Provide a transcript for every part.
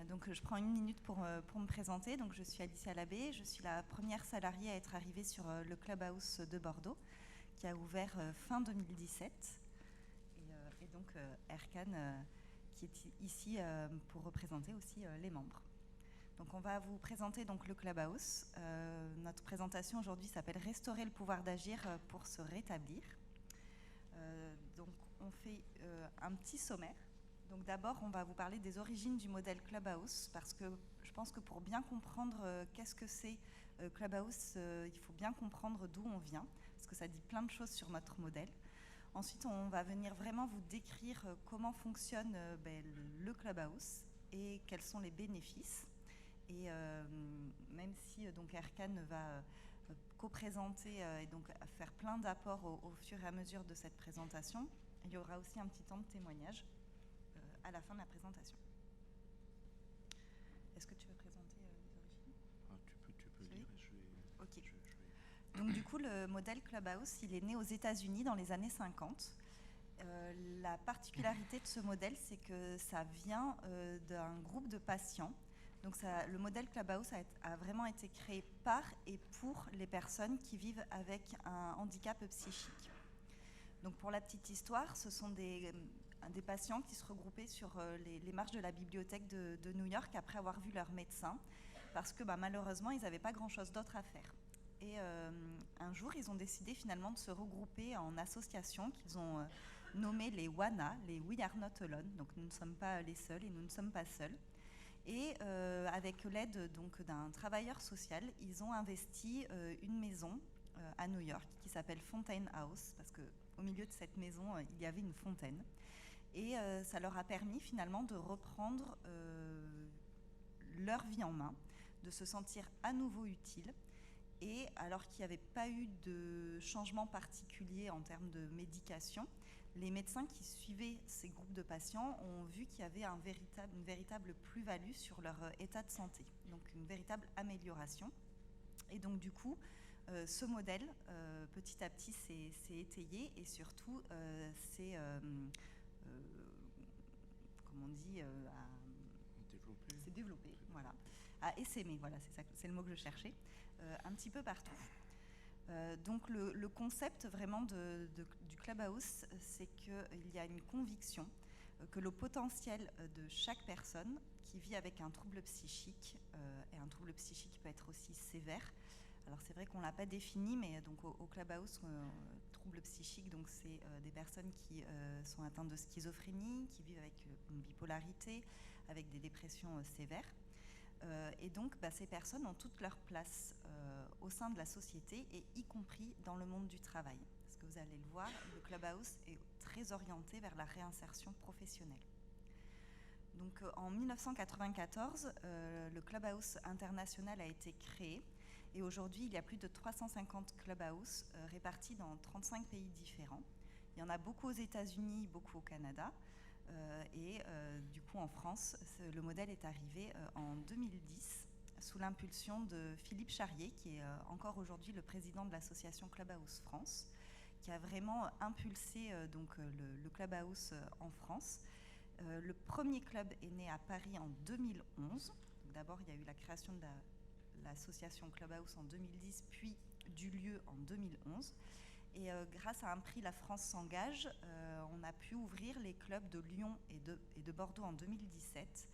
Donc, je prends une minute pour me présenter. Donc, je suis Alicia Labbé. Je suis la première salariée à être arrivée sur le Clubhouse de Bordeaux, qui a ouvert fin 2017. Et donc, Erkan, qui est ici pour représenter aussi les membres. Donc, on va vous présenter donc, le Clubhouse. Notre présentation aujourd'hui s'appelle « Restaurer le pouvoir d'agir pour se rétablir ». Donc, on fait un petit sommaire. Donc d'abord, on va vous parler des origines du modèle Clubhouse, parce que je pense que pour bien comprendre qu'est-ce que c'est Clubhouse, il faut bien comprendre d'où on vient, parce que ça dit plein de choses sur notre modèle. Ensuite, on va venir vraiment vous décrire comment fonctionne le Clubhouse et quels sont les bénéfices. Et même si donc Erkan va co-présenter et donc faire plein d'apports au fur et à mesure de cette présentation, il y aura aussi un petit temps de témoignage à la fin de la présentation. Est-ce que tu veux présenter les origines ? Tu peux lire et je vais... Ok. Donc du coup, le modèle Clubhouse, il est né aux États-Unis dans les années 50. La particularité de ce modèle, c'est que ça vient d'un groupe de patients. Donc le modèle Clubhouse a vraiment été créé par et pour les personnes qui vivent avec un handicap psychique. Donc pour la petite histoire, ce sont des patients qui se regroupaient sur les marches de la bibliothèque de New York après avoir vu leur médecin, parce que malheureusement, ils n'avaient pas grand-chose d'autre à faire. Et un jour, ils ont décidé finalement de se regrouper en associations qu'ils ont nommées les WANA, les We Are Not Alone, donc nous ne sommes pas les seuls et nous ne sommes pas seuls. Et avec l'aide donc d'un travailleur social, ils ont investi une maison à New York qui s'appelle Fountain House, parce qu'au milieu de cette maison, il y avait une fontaine. Et ça leur a permis finalement de reprendre leur vie en main, de se sentir à nouveau utiles. Et alors qu'il n'y avait pas eu de changement particulier en termes de médication, les médecins qui suivaient ces groupes de patients ont vu qu'il y avait une véritable plus-value sur leur état de santé, donc une véritable amélioration. Et donc du coup, ce modèle, petit à petit, s'est étayé et surtout, s'est, comme on dit, s'est développé, voilà, a essaimé, voilà, c'est le mot que je cherchais, un petit peu partout. Donc le concept vraiment du Clubhouse, c'est qu'il y a une conviction que le potentiel de chaque personne qui vit avec un trouble psychique, et un trouble psychique peut être aussi sévère. Alors c'est vrai qu'on ne l'a pas défini, mais donc au Clubhouse, trouble psychique, donc c'est des personnes qui sont atteintes de schizophrénie, qui vivent avec une bipolarité, avec des dépressions sévères. Et donc, ces personnes ont toute leur place au sein de la société, et y compris dans le monde du travail. Parce que vous allez le voir, le Clubhouse est très orienté vers la réinsertion professionnelle. Donc, en 1994, le Clubhouse international a été créé, et aujourd'hui, il y a plus de 350 Clubhouse répartis dans 35 pays différents. Il y en a beaucoup aux États-Unis, beaucoup au Canada. Du coup, en France, le modèle est arrivé en 2010 sous l'impulsion de Philippe Charrier, qui est encore aujourd'hui le président de l'association Clubhouse France, qui a vraiment impulsé le Clubhouse en France. Le premier club est né à Paris en 2011. D'abord, il y a eu la création de l'association Clubhouse en 2010, puis du lieu en 2011. Et grâce à un prix La France s'engage, on a pu ouvrir les clubs de Lyon et de Bordeaux en 2017.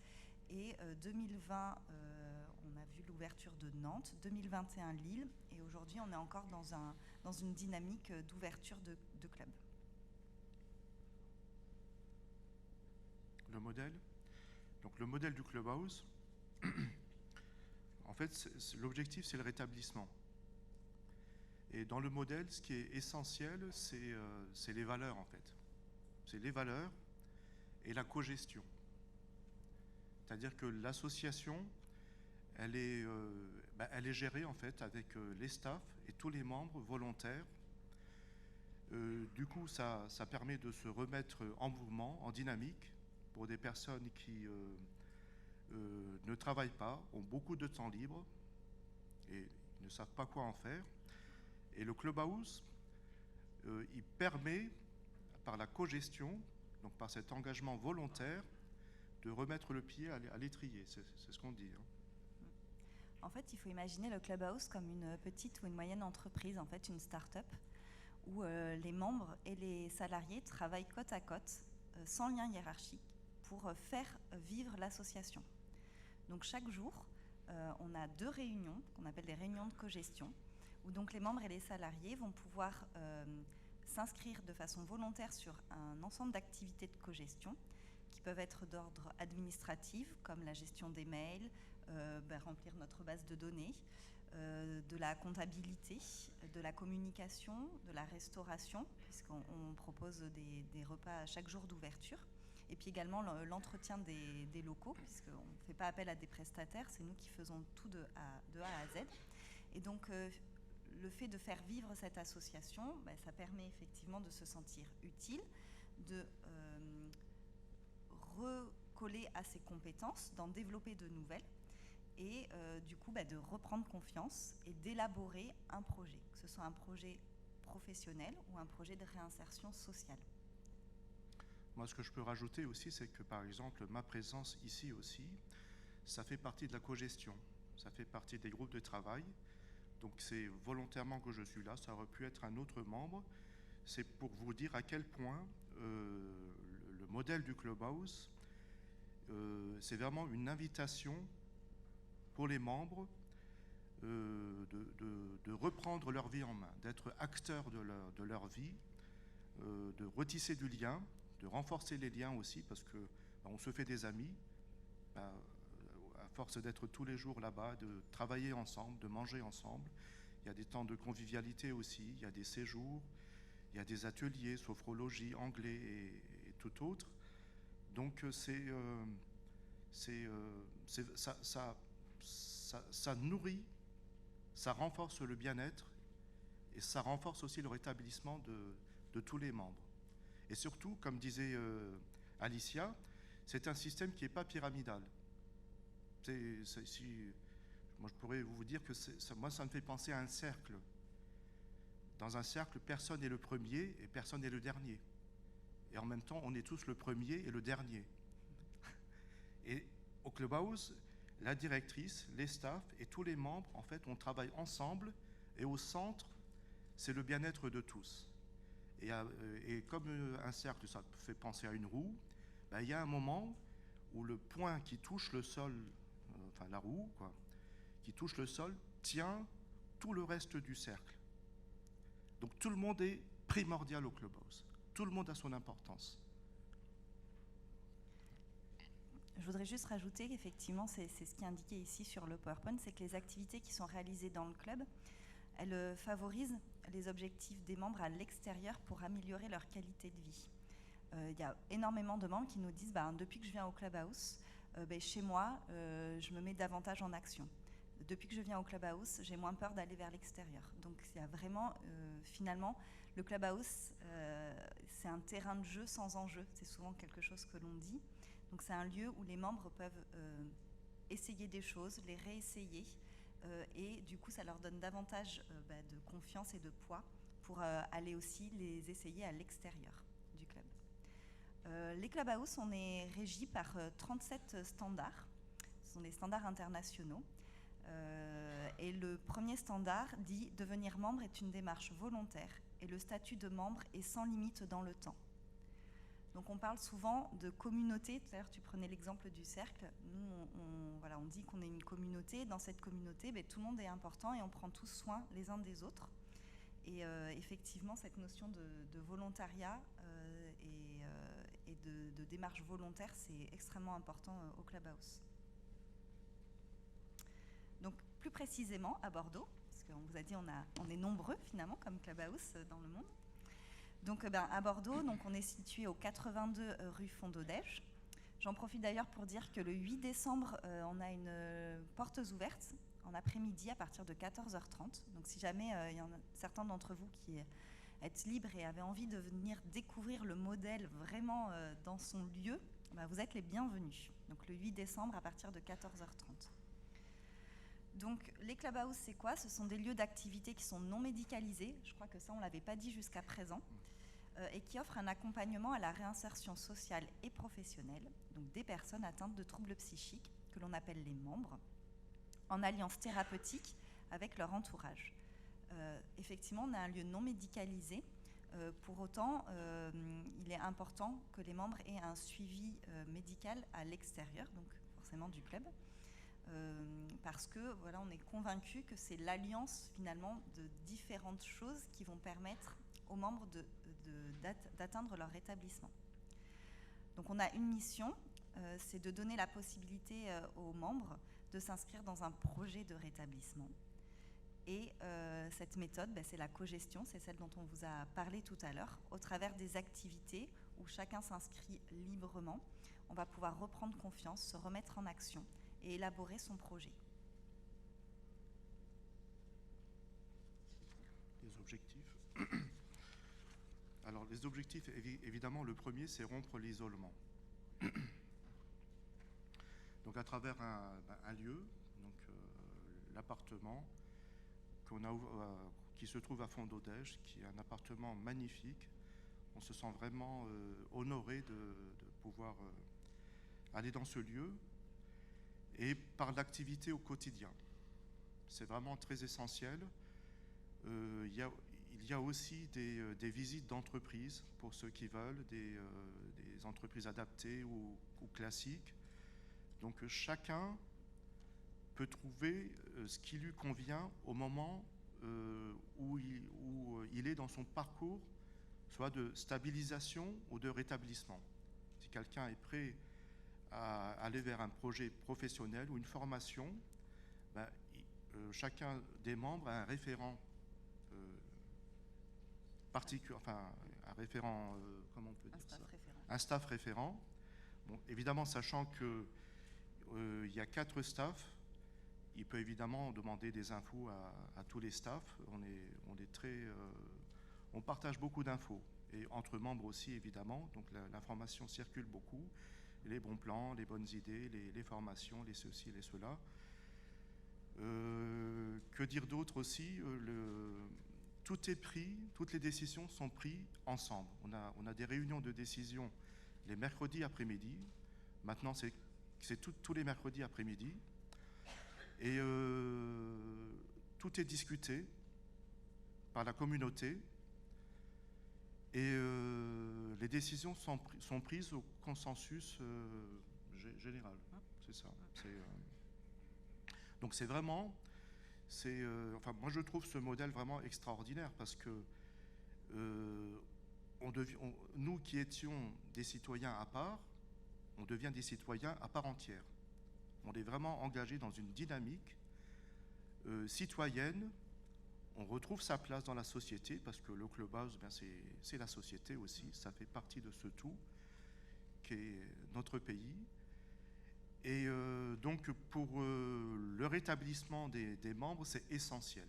Et 2020, on a vu l'ouverture de Nantes, 2021 Lille, et aujourd'hui on est encore dans une dynamique d'ouverture de clubs. Le modèle. Donc le modèle du Clubhouse, en fait, l'objectif, c'est le rétablissement. Et dans le modèle, ce qui est essentiel, c'est les valeurs, en fait. C'est les valeurs et la cogestion. C'est-à-dire que l'association, elle est gérée, en fait, avec les staffs et tous les membres volontaires. Du coup, ça permet de se remettre en mouvement, en dynamique, pour des personnes qui ne travaillent pas, ont beaucoup de temps libre et ne savent pas quoi en faire. Et le Clubhouse, il permet, par la cogestion, donc par cet engagement volontaire, remettre le pied à l'étrier, c'est ce qu'on dit. Hein. En fait, il faut imaginer le Clubhouse comme une petite ou une moyenne entreprise, en fait une start-up, où les membres et les salariés travaillent côte à côte, sans lien hiérarchique, pour faire vivre l'association. Donc chaque jour, on a 2 réunions, qu'on appelle des réunions de cogestion, où donc les membres et les salariés vont pouvoir s'inscrire de façon volontaire sur un ensemble d'activités de cogestion, qui peuvent être d'ordre administratif, comme la gestion des mails, remplir notre base de données, de la comptabilité, de la communication, de la restauration, puisqu'on propose des repas chaque jour d'ouverture, et puis également l'entretien des locaux, puisqu'on ne fait pas appel à des prestataires, c'est nous qui faisons tout de A à Z. Et donc, le fait de faire vivre cette association, ça permet effectivement de se sentir utile, de recoller à ses compétences, d'en développer de nouvelles, et du coup de reprendre confiance et d'élaborer un projet, que ce soit un projet professionnel ou un projet de réinsertion sociale. Moi, ce que je peux rajouter aussi, c'est que par exemple, ma présence ici aussi, ça fait partie de la cogestion, ça fait partie des groupes de travail. Donc c'est volontairement que je suis là, ça aurait pu être un autre membre. C'est pour vous dire à quel point le modèle du Clubhouse, c'est vraiment une invitation pour les membres de reprendre leur vie en main, d'être acteurs de leur vie, de retisser du lien, de renforcer les liens aussi, parce que on se fait des amis, à force d'être tous les jours là-bas, de travailler ensemble, de manger ensemble. Il y a des temps de convivialité aussi, il y a des séjours, il y a des ateliers, sophrologie, anglais et tout autre. Donc ça nourrit, ça renforce le bien-être et ça renforce aussi le rétablissement de tous les membres. Et surtout, comme disait Alicia, c'est un système qui n'est pas pyramidal. Moi, je pourrais vous dire que ça me fait penser à un cercle. Dans un cercle, personne n'est le premier et personne n'est le dernier. Et en même temps, on est tous le premier et le dernier. Et au Clubhouse, la directrice, les staffs et tous les membres, en fait, on travaille ensemble et au centre, c'est le bien-être de tous. Et comme un cercle, ça fait penser à une roue, il y a un moment où le point qui touche le sol, enfin la roue, quoi, qui touche le sol, tient tout le reste du cercle. Donc tout le monde est primordial au Clubhouse. Tout le monde a son importance. Je voudrais juste rajouter qu'effectivement, c'est ce qui est indiqué ici sur le PowerPoint, c'est que les activités qui sont réalisées dans le club, elles favorisent les objectifs des membres à l'extérieur pour améliorer leur qualité de vie. Il y a énormément de membres qui nous disent depuis que je viens au Clubhouse, chez moi, je me mets davantage en action. Depuis que je viens au Clubhouse, j'ai moins peur d'aller vers l'extérieur. Donc il y a vraiment, finalement, le Clubhouse, c'est un terrain de jeu sans enjeu. C'est souvent quelque chose que l'on dit. Donc c'est un lieu où les membres peuvent essayer des choses, les réessayer, et du coup ça leur donne davantage de confiance et de poids pour aller aussi les essayer à l'extérieur du club. Les Clubhouse, on est régi par 37 standards. Ce sont des standards internationaux. Et le premier standard dit « Devenir membre est une démarche volontaire et le statut de membre est sans limite dans le temps ». Donc on parle souvent de communauté. Tout à l'heure tu prenais l'exemple du cercle. Nous on dit qu'on est une communauté. Dans cette communauté, tout le monde est important et on prend tous soin les uns des autres. Et effectivement cette notion de volontariat et de démarche volontaire, c'est extrêmement important au Clubhouse. Donc plus précisément à Bordeaux, parce qu'on vous a dit on est nombreux finalement comme Clubhouse dans le monde. Donc à Bordeaux, donc, on est situé au 82 rue Fondodège. J'en profite d'ailleurs pour dire que le 8 décembre, on a une portes ouvertes en après-midi à partir de 14h30. Donc si jamais il y en a certains d'entre vous qui êtes libres et avez envie de venir découvrir le modèle vraiment dans son lieu, vous êtes les bienvenus. Donc le 8 décembre à partir de 14h30. Donc les Clubhouse, c'est quoi ? Ce sont des lieux d'activité qui sont non médicalisés. Je crois que ça, on ne l'avait pas dit jusqu'à présent. et qui offre un accompagnement à la réinsertion sociale et professionnelle, donc des personnes atteintes de troubles psychiques, que l'on appelle les membres, en alliance thérapeutique avec leur entourage. Effectivement, on a un lieu non médicalisé. Pour autant, il est important que les membres aient un suivi médical à l'extérieur, donc forcément du club, parce que voilà, on est convaincu que c'est l'alliance finalement de différentes choses qui vont permettre aux membres d'atteindre leur rétablissement. Donc on a une mission, c'est de donner la possibilité aux membres de s'inscrire dans un projet de rétablissement. Et cette méthode, c'est la cogestion, c'est celle dont on vous a parlé tout à l'heure. Au travers des activités où chacun s'inscrit librement, on va pouvoir reprendre confiance, se remettre en action et élaborer son projet. Les objectifs. Alors les objectifs, évidemment, le premier, c'est rompre l'isolement. Donc à travers un lieu, donc l'appartement, qui se trouve à Fond-d'Odège, qui est un appartement magnifique. On se sent vraiment honoré de pouvoir aller dans ce lieu, et par l'activité au quotidien. C'est vraiment très essentiel. Il y a aussi des visites d'entreprises pour ceux qui veulent, des entreprises adaptées ou classiques. Donc chacun peut trouver ce qui lui convient au moment où il est dans son parcours, soit de stabilisation ou de rétablissement. Si quelqu'un est prêt à aller vers un projet professionnel ou une formation, chacun des membres a un référent particulier, enfin un référent, comment on peut dire ça ? Un staff référent. Bon, évidemment, sachant que il y a 4 staffs, il peut évidemment demander des infos à tous les staffs. On partage beaucoup d'infos, et entre membres aussi évidemment. Donc l'information circule beaucoup, les bons plans, les bonnes idées, les formations, les ceci, les cela. Que dire d'autre aussi, tout est pris, toutes les décisions sont prises ensemble. On a des réunions de décision les mercredis après-midi. Maintenant, c'est tous les mercredis après-midi. Et tout est discuté par la communauté. Et les décisions sont prises au consensus général. C'est ça. Donc c'est vraiment... moi je trouve ce modèle vraiment extraordinaire, parce que nous qui étions des citoyens à part, on devient des citoyens à part entière. On est vraiment engagé dans une dynamique citoyenne. On retrouve sa place dans la société, parce que le clubhouse, c'est la société aussi. Ça fait partie de ce tout qu'est notre pays. Et donc pour le rétablissement des membres, c'est essentiel.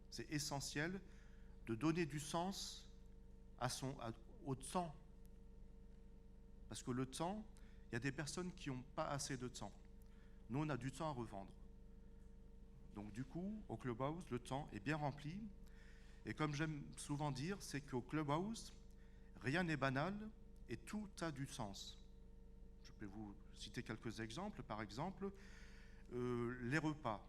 C'est essentiel de donner du sens au temps. Parce que le temps, il y a des personnes qui n'ont pas assez de temps. Nous, on a du temps à revendre. Donc du coup, au Clubhouse, le temps est bien rempli. Et comme j'aime souvent dire, c'est qu'au Clubhouse, rien n'est banal et tout a du sens. Je peux vous citer quelques exemples. Par exemple, les repas.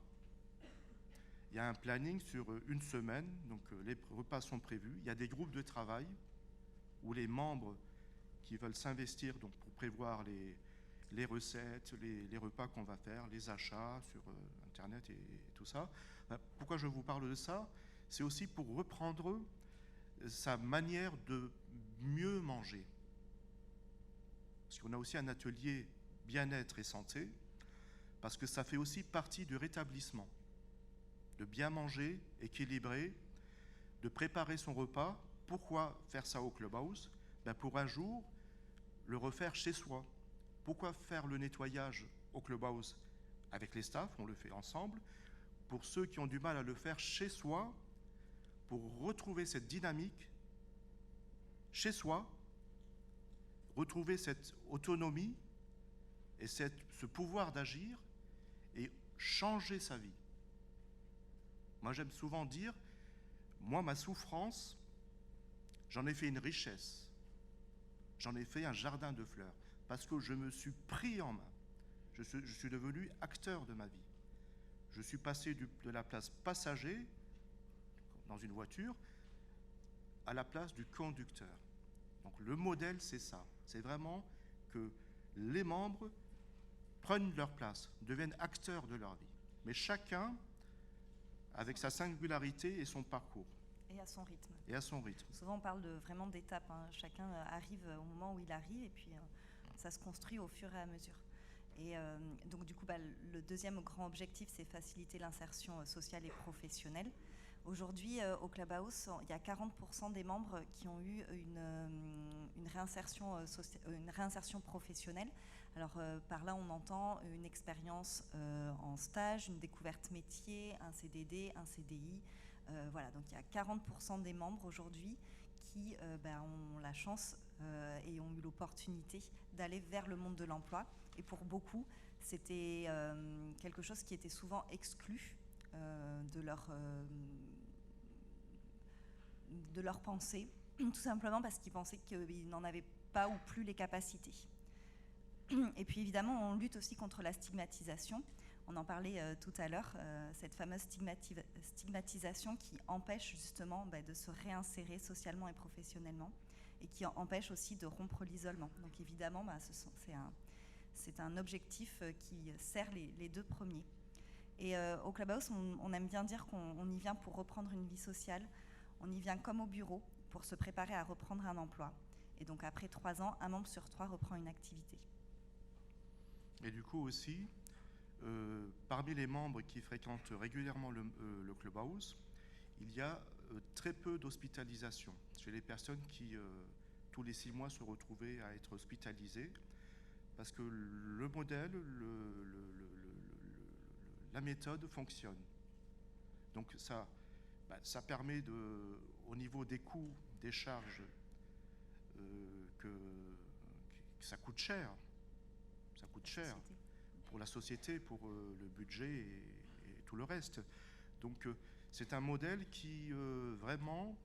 Il y a un planning sur une semaine, donc les repas sont prévus. Il y a des groupes de travail où les membres qui veulent s'investir donc pour prévoir les recettes, les repas qu'on va faire, les achats sur Internet et tout ça. Pourquoi je vous parle de ça ? C'est aussi pour reprendre sa manière de mieux manger. Parce qu'on a aussi un atelier bien-être et santé, parce que ça fait aussi partie du rétablissement. De bien manger, équilibrer, de préparer son repas. Pourquoi faire ça au Clubhouse ? Pour un jour, le refaire chez soi. Pourquoi faire le nettoyage au Clubhouse avec les staffs ? On le fait ensemble. Pour ceux qui ont du mal à le faire chez soi, pour retrouver cette dynamique chez soi, retrouver cette autonomie et ce pouvoir d'agir et changer sa vie. Moi, j'aime souvent dire, ma souffrance, j'en ai fait une richesse. J'en ai fait un jardin de fleurs, parce que je me suis pris en main. Je suis devenu acteur de ma vie. Je suis passé de la place passager, dans une voiture, à la place du conducteur. Donc le modèle, c'est ça. C'est vraiment que les membres prennent leur place, deviennent acteurs de leur vie. Mais chacun avec sa singularité et son parcours. Et à son rythme. Et à son rythme. Souvent, on parle vraiment d'étapes. Hein. Chacun arrive au moment où il arrive, et puis ça se construit au fur et à mesure. Et donc, du coup, le deuxième grand objectif, c'est faciliter l'insertion sociale et professionnelle. Aujourd'hui, au Clubhouse, il y a 40% des membres qui ont eu une réinsertion professionnelle. Alors, par là, on entend une expérience en stage, une découverte métier, un CDD, un CDI. Voilà, donc il y a 40% des membres aujourd'hui qui ont la chance et ont eu l'opportunité d'aller vers le monde de l'emploi. Et pour beaucoup, c'était quelque chose qui était souvent exclu de leur pensée, tout simplement parce qu'ils pensaient qu'ils n'en avaient pas ou plus les capacités. Et puis évidemment, on lutte aussi contre la stigmatisation. On en parlait tout à l'heure, cette fameuse stigmatisation qui empêche justement de se réinsérer socialement et professionnellement, et qui empêche aussi de rompre l'isolement. Donc évidemment, c'est un objectif qui sert les deux premiers. Et au Clubhouse, on aime bien dire qu'on y vient pour reprendre une vie sociale. On y vient comme au bureau pour se préparer à reprendre un emploi. Et donc après 3 ans, un membre sur 3 reprend une activité. Et du coup aussi, parmi les membres qui fréquentent régulièrement le Clubhouse, il y a très peu d'hospitalisation chez les personnes qui, tous les 6 mois, se retrouvaient à être hospitalisées, parce que le modèle, la méthode fonctionne. Donc ça permet au niveau des coûts, des charges, que ça coûte cher. Ça coûte cher pour la société, pour le budget et tout le reste. Donc c'est un modèle qui vraiment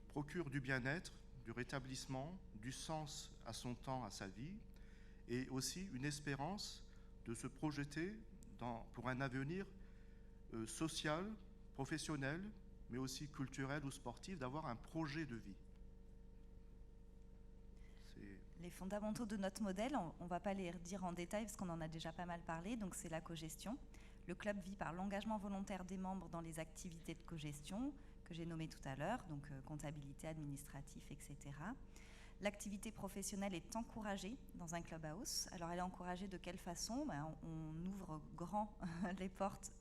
procure du bien-être, du rétablissement, du sens à son temps, à sa vie, et aussi une espérance de se projeter pour un avenir social, professionnel, mais aussi culturel ou sportif, d'avoir un projet de vie. Les fondamentaux de notre modèle, on ne va pas les redire en détail parce qu'on en a déjà pas mal parlé, donc c'est la cogestion. Le club vit par l'engagement volontaire des membres dans les activités de cogestion, que j'ai nommées tout à l'heure, donc comptabilité, administratif, etc. L'activité professionnelle est encouragée dans un clubhouse. Alors elle est encouragée de quelle façon ? On ouvre grand les portes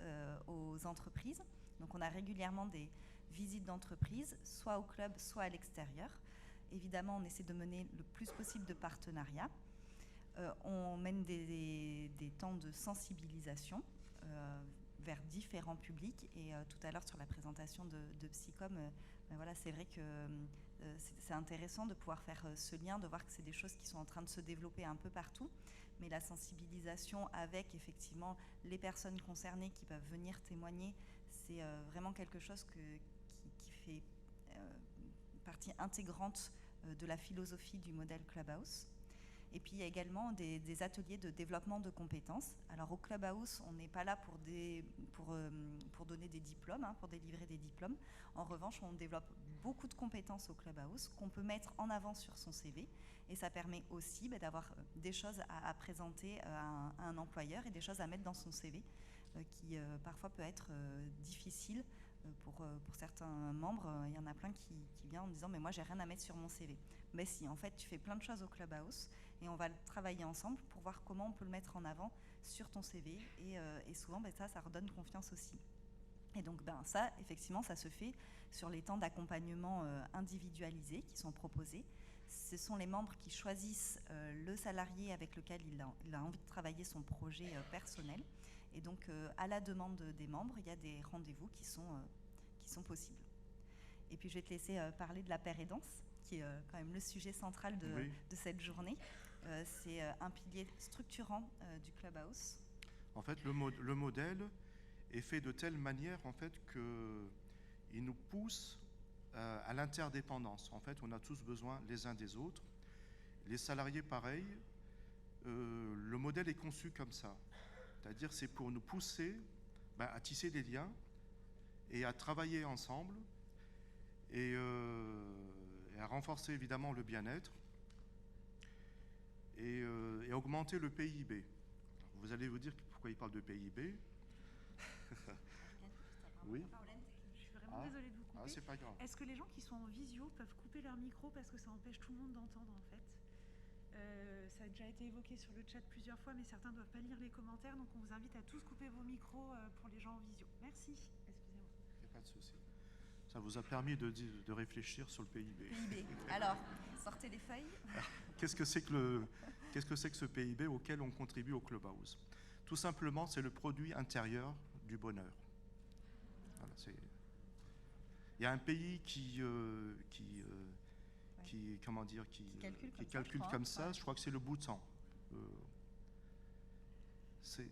aux entreprises. Donc on a régulièrement des visites d'entreprises, soit au club, soit à l'extérieur. Évidemment, on essaie de mener le plus possible de partenariats. On mène des temps de sensibilisation vers différents publics. Et tout à l'heure, sur la présentation de Psycom, voilà, c'est vrai que c'est intéressant de pouvoir faire ce lien, de voir que c'est des choses qui sont en train de se développer un peu partout. Mais la sensibilisation avec, effectivement, les personnes concernées qui peuvent venir témoigner, c'est vraiment quelque chose qui fait partie intégrante de la philosophie du modèle Clubhouse. Et puis il y a également des ateliers de développement de compétences. Alors au Clubhouse, on n'est pas là pour donner des diplômes, pour délivrer des diplômes. En revanche, on développe beaucoup de compétences au Clubhouse qu'on peut mettre en avant sur son CV. Et ça permet aussi d'avoir des choses à présenter à un employeur et des choses à mettre dans son CV qui parfois peut être difficile. Pour certains membres, il y en a plein qui viennent en disant « mais moi j'ai rien à mettre sur mon CV ». Mais si, en fait, tu fais plein de choses au Clubhouse et on va travailler ensemble pour voir comment on peut le mettre en avant sur ton CV et souvent ça redonne confiance aussi. Et donc ça, effectivement, ça se fait sur les temps d'accompagnement individualisés qui sont proposés. Ce sont les membres qui choisissent le salarié avec lequel il a envie de travailler son projet personnel. Et donc, à la demande des membres, il y a des rendez-vous qui sont possibles. Et puis, je vais te laisser parler de la paire et danse, qui est quand même le sujet central de cette journée. C'est un pilier structurant du Clubhouse. En fait, le modèle est fait de telle manière en fait, qu'il nous pousse à l'interdépendance. En fait, on a tous besoin les uns des autres. Les salariés, pareil, le modèle est conçu comme ça. C'est-à-dire c'est pour nous pousser à tisser des liens et à travailler ensemble et à renforcer évidemment le bien-être et augmenter le PIB. Vous allez vous dire pourquoi il parle de PIB. Oui. Je suis vraiment désolée de vous couper. C'est pas grave. Est-ce que les gens qui sont en visio peuvent couper leur micro parce que ça empêche tout le monde d'entendre en fait? Ça a déjà été évoqué sur le chat plusieurs fois, mais certains ne doivent pas lire les commentaires, donc on vous invite à tous couper vos micros pour les gens en visio. Merci. Excusez-moi. Il n'y a pas de souci. Ça vous a permis de réfléchir sur le PIB. PIB. Alors, sortez les feuilles. Qu'est-ce que c'est que ce PIB auquel on contribue au Clubhouse? Tout simplement, c'est le produit intérieur du bonheur. Voilà, il y a un pays qui calcule comme ça. Je crois que c'est le Bhoutan. C'est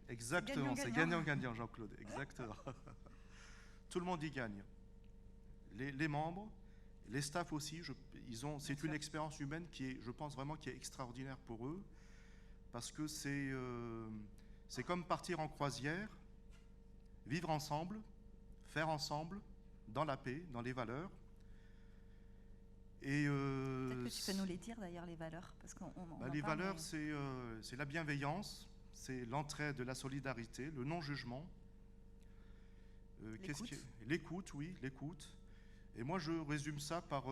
exactement, c'est gagnant-gagnant, Jean-Claude. Exactement. Tout le monde y gagne. Les membres, les staffs aussi. C'est une expérience humaine qui est, je pense vraiment, qui est extraordinaire pour eux, parce que c'est comme partir en croisière, vivre ensemble, faire ensemble, dans la paix, dans les valeurs. Et peut-être que tu peux nous les dire d'ailleurs, les valeurs, parce qu'on les valeurs, c'est la bienveillance, c'est l'entraide, la solidarité, le non-jugement. L'écoute, oui, l'écoute. Et moi, je résume ça par...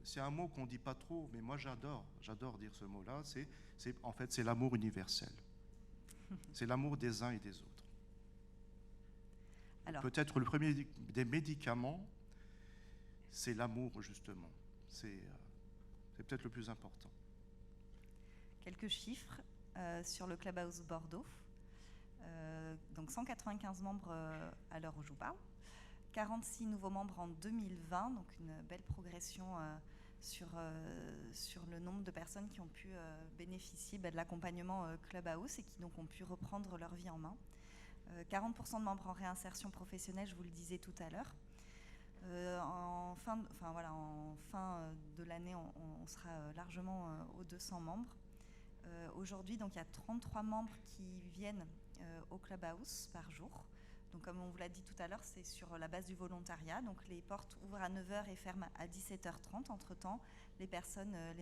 c'est un mot qu'on ne dit pas trop, mais moi, j'adore dire ce mot-là. En fait, c'est l'amour universel. C'est l'amour des uns et des autres. Peut-être le premier des médicaments, c'est l'amour, justement. C'est peut-être le plus important. Quelques chiffres sur le Clubhouse Bordeaux. Donc 195 membres à l'heure où je vous parle. 46 nouveaux membres en 2020, donc une belle progression sur le nombre de personnes qui ont pu bénéficier de l'accompagnement Clubhouse et qui donc ont pu reprendre leur vie en main. 40% de membres en réinsertion professionnelle, je vous le disais tout à l'heure. En fin de l'année, on sera largement aux 200 membres. Aujourd'hui, donc, il y a 33 membres qui viennent au Clubhouse par jour. Donc, comme on vous l'a dit tout à l'heure, c'est sur la base du volontariat. Donc, les portes ouvrent à 9h et ferment à 17h30. Entre-temps, les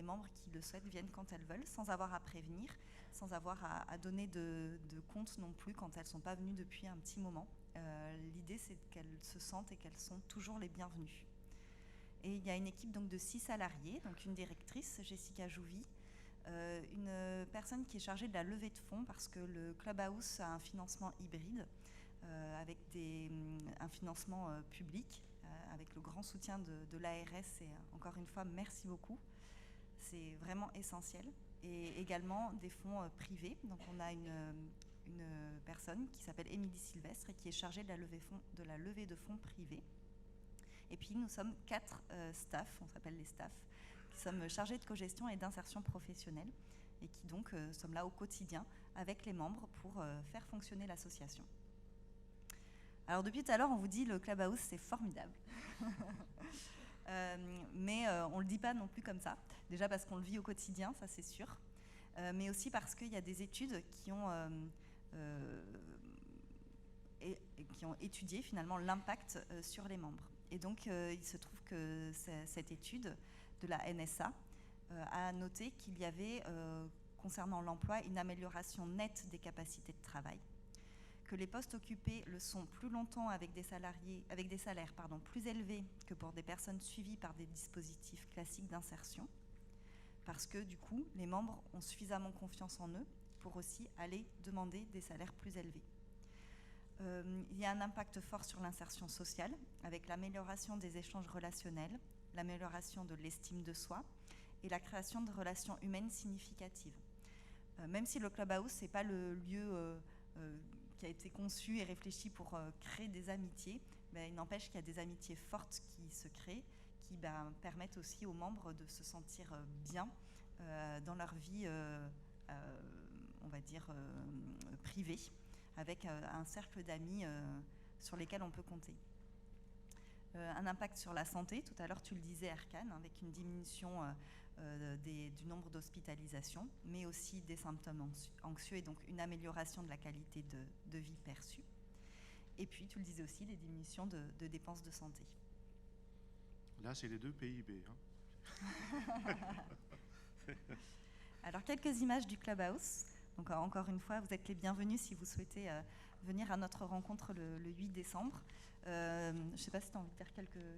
membres qui le souhaitent viennent quand elles veulent, sans avoir à prévenir, sans avoir à donner de compte non plus quand elles ne sont pas venues depuis un petit moment. L'idée, c'est qu'elles se sentent et qu'elles sont toujours les bienvenues. Et il y a une équipe donc, de 6 salariés, donc une directrice, Jessica Jouvy, une personne qui est chargée de la levée de fonds parce que le Clubhouse a un financement hybride avec un financement public avec le grand soutien de l'ARS et encore une fois merci beaucoup, c'est vraiment essentiel, et également des fonds privés. Donc on a une personne qui s'appelle Émilie Sylvestre et qui est chargée de la levée de fonds privés. Et puis nous sommes 4 staffs, on s'appelle les staffs, qui sommes chargés de cogestion et d'insertion professionnelle et qui donc sommes là au quotidien avec les membres pour faire fonctionner l'association. Alors depuis tout à l'heure, on vous dit le Clubhouse c'est formidable, mais on ne le dit pas non plus comme ça. Déjà parce qu'on le vit au quotidien, ça c'est sûr, mais aussi parce qu'il y a des études qui ont étudié finalement l'impact sur les membres. Et donc il se trouve que cette étude de la NSA a noté qu'il y avait, concernant l'emploi, une amélioration nette des capacités de travail, que les postes occupés le sont plus longtemps avec des salaires plus élevés que pour des personnes suivies par des dispositifs classiques d'insertion, parce que du coup, les membres ont suffisamment confiance en eux pour aussi aller demander des salaires plus élevés. Il y a un impact fort sur l'insertion sociale, avec l'amélioration des échanges relationnels, l'amélioration de l'estime de soi et la création de relations humaines significatives. Même si le Clubhouse, ce n'est pas le lieu qui a été conçu et réfléchi pour créer des amitiés, il n'empêche qu'il y a des amitiés fortes qui se créent, qui permettent aussi aux membres de se sentir bien dans leur vie, on va dire, privée, avec un cercle d'amis sur lesquels on peut compter. Un impact sur la santé, tout à l'heure tu le disais Erkan, avec une diminution du nombre d'hospitalisations, mais aussi des symptômes anxieux et donc une amélioration de la qualité de vie perçue. Et puis tu le disais aussi, les diminutions de dépenses de santé. Là, c'est les 2 PIB. Alors, quelques images du Clubhouse. Donc, encore une fois, vous êtes les bienvenus si vous souhaitez venir à notre rencontre le 8 décembre. Je ne sais pas si tu as envie de dire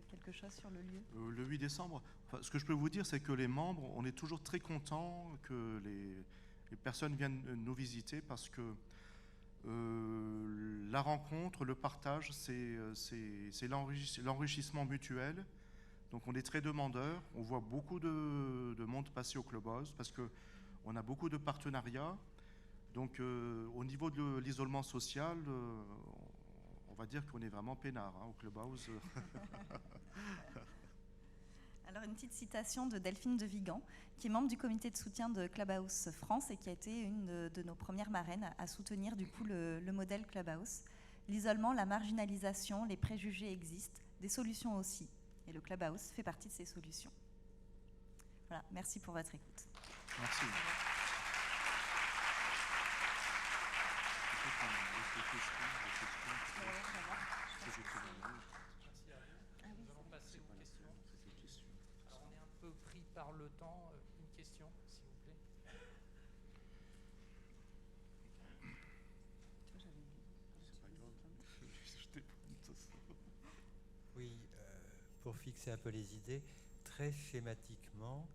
quelque chose sur le lieu. Le 8 décembre, ce que je peux vous dire, c'est que les membres, on est toujours très contents que les personnes viennent nous visiter parce que la rencontre, le partage, c'est l'enrichissement mutuel. Donc on est très demandeurs, on voit beaucoup de monde passer au Clubhouse parce qu'on a beaucoup de partenariats. Donc au niveau de l'isolement social, on va dire qu'on est vraiment peinard au Clubhouse. Alors une petite citation de Delphine de Vigan, qui est membre du comité de soutien de Clubhouse France et qui a été une de nos premières marraines à soutenir du coup le modèle Clubhouse. L'isolement, la marginalisation, les préjugés existent, des solutions aussi. Et le Clubhouse fait partie de ces solutions. Voilà, merci pour votre écoute. Merci. Nous allons passer aux questions. Alors on est un peu pris par le temps. Une question, s'il vous plaît. Oui, pour fixer un peu les idées, très schématiquement,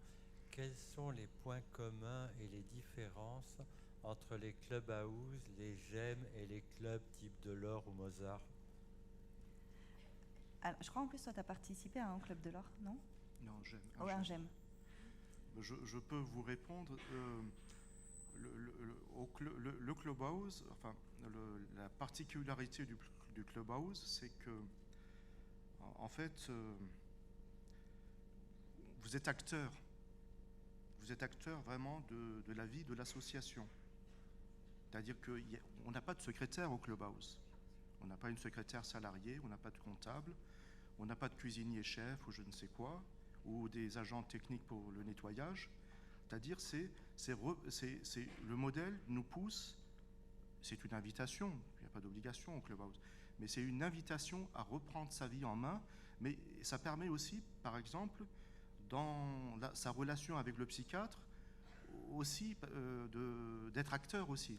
quels sont les points communs et les différences entre les clubhouse, les GEM et les clubs type Delors ou Mozart? Alors, je crois en plus toi tu as participé à un club de l'or, non? Non, j'aime. Un GEM. Je peux vous répondre. Le Clubhouse, enfin, la particularité du Clubhouse, c'est que, en fait, vous êtes acteur. Vous êtes acteur vraiment de la vie de l'association. C'est-à-dire qu'on n'a pas de secrétaire au Clubhouse. On n'a pas une secrétaire salariée, on n'a pas de comptable, on n'a pas de cuisinier chef ou je ne sais quoi, ou des agents techniques pour le nettoyage. C'est-à-dire le modèle nous pousse, c'est une invitation, il n'y a pas d'obligation au Clubhouse, mais c'est une invitation à reprendre sa vie en main, mais ça permet aussi, par exemple, dans sa relation avec le psychiatre, aussi d'être acteur aussi,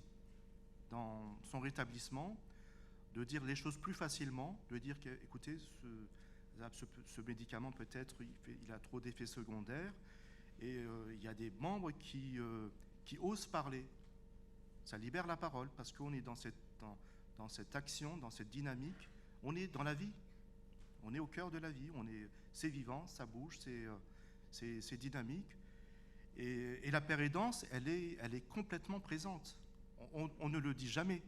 dans son rétablissement, de dire les choses plus facilement, de dire que, écoutez, ce médicament peut-être, il a trop d'effets secondaires, et il y a des membres qui osent parler. Ça libère la parole, parce qu'on est dans cette action, dans cette dynamique, on est dans la vie, on est au cœur de la vie, c'est vivant, ça bouge, c'est dynamique, et la père-aidance, elle est complètement présente. On ne le dit jamais,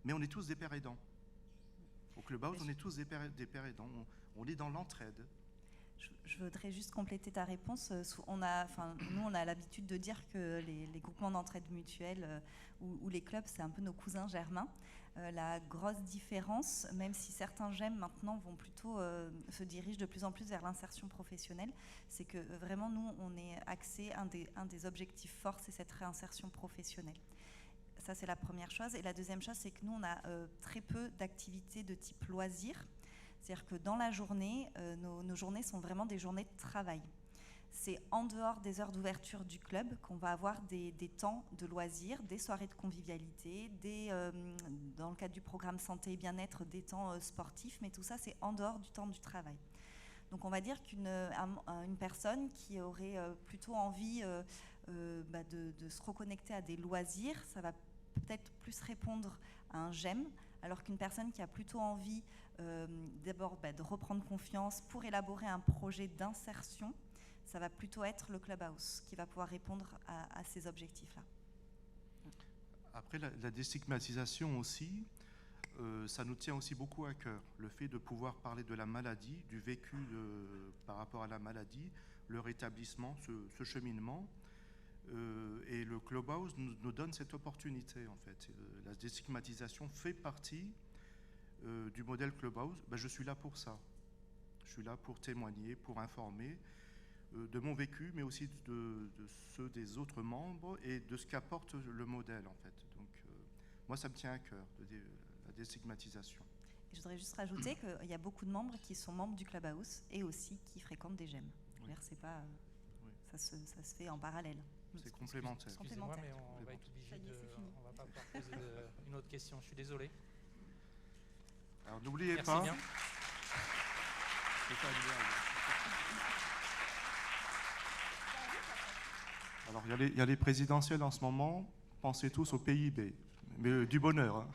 mais on est tous des pères aidants. Au Clubhouse, on est tous des pères aidants. On est dans l'entraide. Je voudrais juste compléter ta réponse. Nous, on a l'habitude de dire que les groupements d'entraide mutuelle ou les clubs, c'est un peu nos cousins germains. La grosse différence, même si certains GEM maintenant vont plutôt se dirigent de plus en plus vers l'insertion professionnelle, c'est que vraiment nous, on est axé, un des objectifs forts, c'est cette réinsertion professionnelle. Ça, c'est la première chose. Et la deuxième chose, c'est que nous, on a très peu d'activités de type loisirs. C'est-à-dire que dans la journée, nos journées sont vraiment des journées de travail. C'est en dehors des heures d'ouverture du club qu'on va avoir des temps de loisirs, des soirées de convivialité, dans le cadre du programme santé et bien-être, des temps sportifs, mais tout ça, c'est en dehors du temps du travail. Donc on va dire qu'une personne qui aurait plutôt envie de se reconnecter à des loisirs, ça va peut-être plus répondre à un GEM, alors qu'une personne qui a plutôt envie d'abord de reprendre confiance pour élaborer un projet d'insertion, ça va plutôt être le Clubhouse qui va pouvoir répondre à ces objectifs-là. Après, la déstigmatisation aussi, ça nous tient aussi beaucoup à cœur. Le fait de pouvoir parler de la maladie, du vécu par rapport à la maladie, le rétablissement, ce cheminement. Et le Clubhouse nous donne cette opportunité, en fait. La déstigmatisation fait partie du modèle Clubhouse. Je suis là pour ça. Je suis là pour témoigner, pour informer de mon vécu, mais aussi de ceux des autres membres et de ce qu'apporte le modèle, en fait. Donc, moi, ça me tient à cœur, la déstigmatisation. Et je voudrais juste rajouter qu'il y a beaucoup de membres qui sont membres du Clubhouse et aussi qui fréquentent des GEM. Oui. C'est pas, ça se fait en parallèle. C'est complémentaire. Excusez-moi, mais on va être obligé on va pas pouvoir poser une autre question. Je suis désolé. Alors, n'oubliez Merci pas... bien. Alors, il y a les présidentielles en ce moment. Pensez tous au PIB, mais du bonheur. Hein.